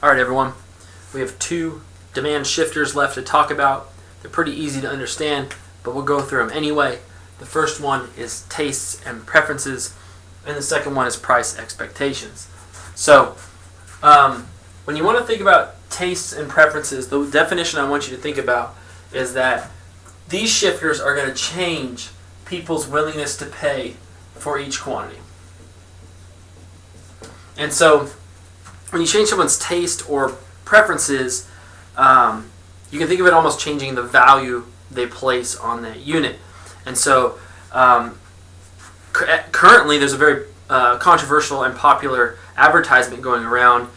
Alright everyone, we have two demand shifters left to talk about. They're pretty easy to understand, but we'll go through them anyway. The first one is tastes and preferences, and the second one is price expectations. So, when you want to think about tastes and preferences, the definition I want you to think about is that these shifters are going to change people's willingness to pay for each quantity. And so, when you change someone's taste or preferences, you can think of it almost changing the value they place on that unit. And so, currently there's a very controversial and popular advertisement going around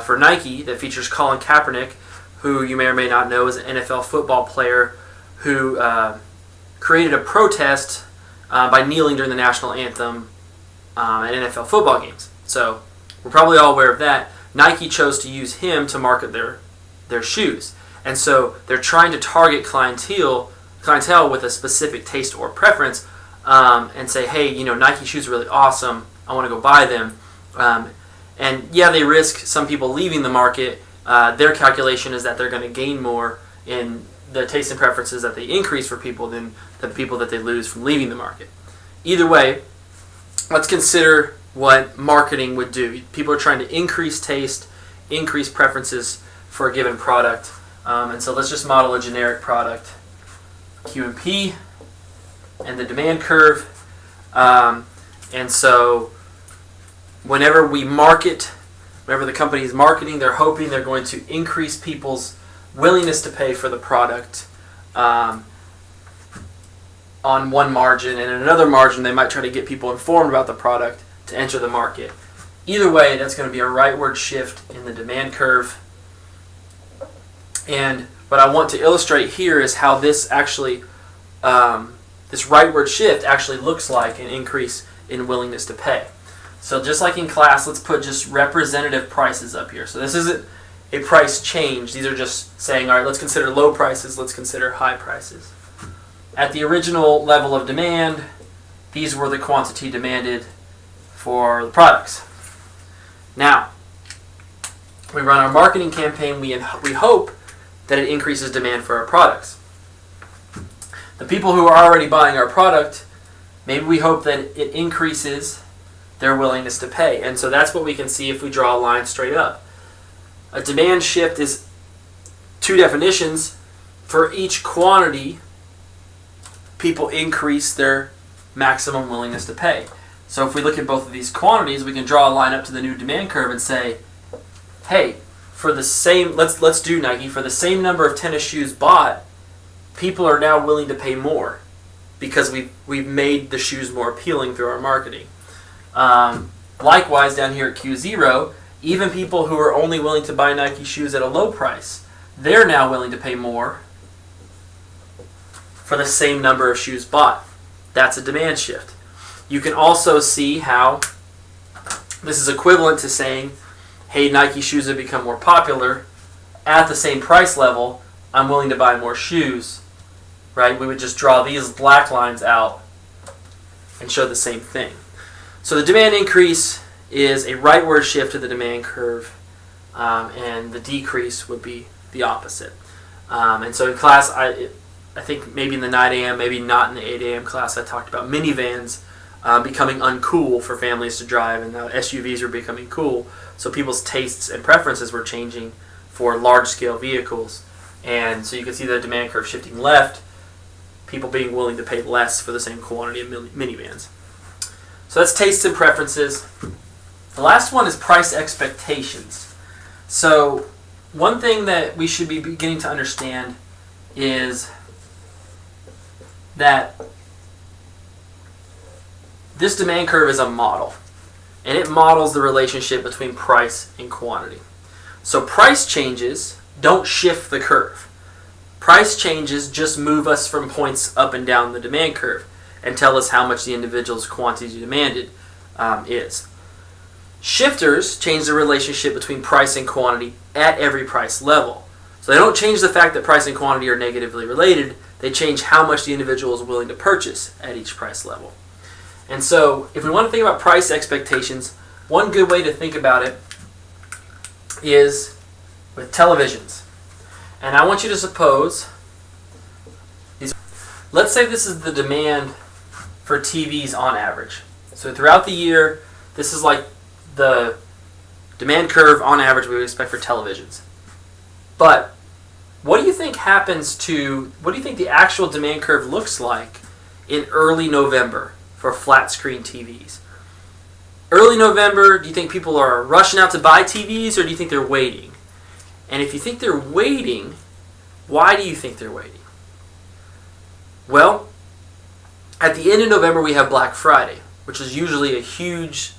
for Nike that features Colin Kaepernick, who you may or may not know is an NFL football player who created a protest by kneeling during the national anthem at NFL football games. So we're probably all aware of that. Nike chose to use him to market their shoes. And so they're trying to target clientele with a specific taste or preference and say, hey, you know, Nike shoes are really awesome. I want to go buy them. And yeah, they risk some people leaving the market. Their calculation is that they're going to gain more in the taste and preferences that they increase for people than the people that they lose from leaving the market. Either way, let's consider what marketing would do. People are trying to increase taste, increase preferences for a given product. And so let's just model a generic product, Q&P, and the demand curve. And so whenever we market, whenever the company is marketing, they're hoping they're going to increase people's willingness to pay for the product on one margin, and in another margin they might try to get people informed about the product to enter the market. Either way, that's going to be a rightward shift in the demand curve. And what I want to illustrate here is how this actually, this rightward shift actually looks like an increase in willingness to pay. So just like in class, let's put just representative prices up here. So this isn't a price change. These are just saying, all right, let's consider low prices, let's consider high prices. At the original level of demand, these were the quantity demanded for the products. Now, we run our marketing campaign, we hope that it increases demand for our products. The people who are already buying our product, maybe we hope that it increases their willingness to pay. And so that's what we can see if we draw a line straight up. A demand shift is two definitions. For each quantity, people increase their maximum willingness to pay. So if we look at both of these quantities, we can draw a line up to the new demand curve and say, hey, for the same, let's do Nike, for the same number of tennis shoes bought, people are now willing to pay more because we've made the shoes more appealing through our marketing. Likewise, down here at Q0, even people who are only willing to buy Nike shoes at a low price, they're now willing to pay more for the same number of shoes bought. That's a demand shift. You can also see how this is equivalent to saying, hey, Nike shoes have become more popular. At the same price level, I'm willing to buy more shoes. Right? We would just draw these black lines out and show the same thing. So the demand increase is a rightward shift to the demand curve, and the decrease would be the opposite. And so in class, I think maybe in the 9 a.m., maybe not in the 8 a.m. class, I talked about minivans becoming uncool for families to drive, and now SUVs are becoming cool. So people's tastes and preferences were changing for large-scale vehicles. And so you can see the demand curve shifting left, people being willing to pay less for the same quantity of minivans. So that's tastes and preferences. The last one is price expectations. So one thing that we should be beginning to understand is that this demand curve is a model, and it models the relationship between price and quantity. So price changes don't shift the curve. Price changes just move us from points up and down the demand curve and tell us how much the individual's quantity demanded is. Shifters change the relationship between price and quantity at every price level. So they don't change the fact that price and quantity are negatively related, they change how much the individual is willing to purchase at each price level. And so if we want to think about price expectations, one good way to think about it is with televisions. And I want you to suppose, let's say this is the demand for TVs on average. So throughout the year, this is like the demand curve on average we would expect for televisions. But what do you think what do you think the actual demand curve looks like in early November for flat screen TVs? Early November, do you think people are rushing out to buy TVs, or do you think they're waiting? And if you think they're waiting, why do you think they're waiting? Well, at the end of November we have Black Friday, which is usually a huge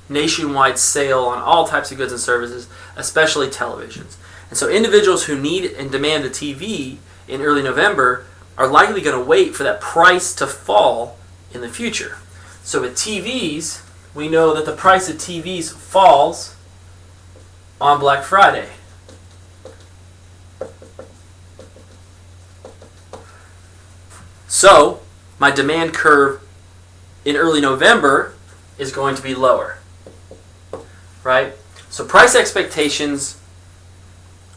nationwide sale on all types of goods and services, especially televisions. And so individuals who need and demand a TV in early November are likely going to wait for that price to fall in the future. So with TVs, we know that the price of TVs falls on Black Friday. So my demand curve in early November is going to be lower, right? So price expectations,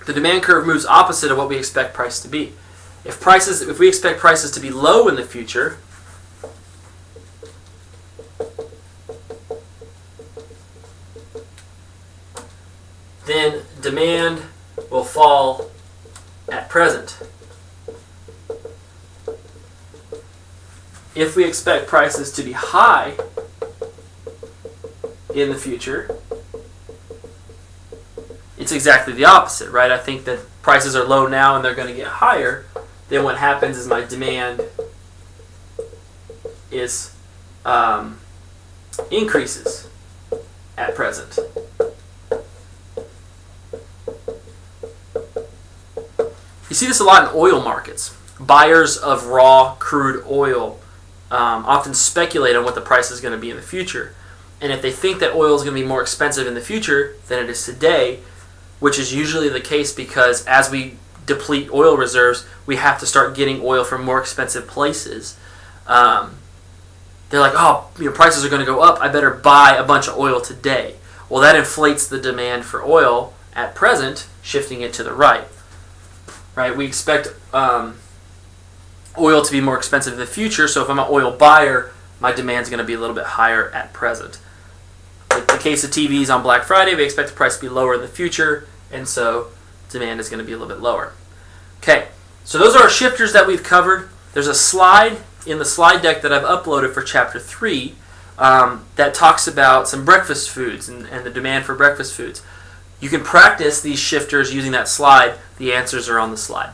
the demand curve moves opposite of what we expect price to be. If we expect prices to be low in the future, then demand will fall at present. If we expect prices to be high in the future, it's exactly the opposite, right? I think that prices are low now and they're going to get higher. Then what happens is my demand is increases at present. You see this a lot in oil markets. Buyers of raw crude oil often speculate on what the price is going to be in the future. And if they think that oil is going to be more expensive in the future than it is today, which is usually the case because as we deplete oil reserves, we have to start getting oil from more expensive places. They're like, oh, prices are going to go up. I better buy a bunch of oil today. Well, that inflates the demand for oil at present, shifting it to the right. Right? We expect oil to be more expensive in the future, so if I'm an oil buyer, my demand is going to be a little bit higher at present. In the case of TVs on Black Friday, we expect the price to be lower in the future, and so demand is going to be a little bit lower. Okay, so those are our shifters that we've covered. There's a slide in the slide deck that I've uploaded for Chapter 3 that talks about some breakfast foods and the demand for breakfast foods. You can practice these shifters using that slide. The answers are on the slide.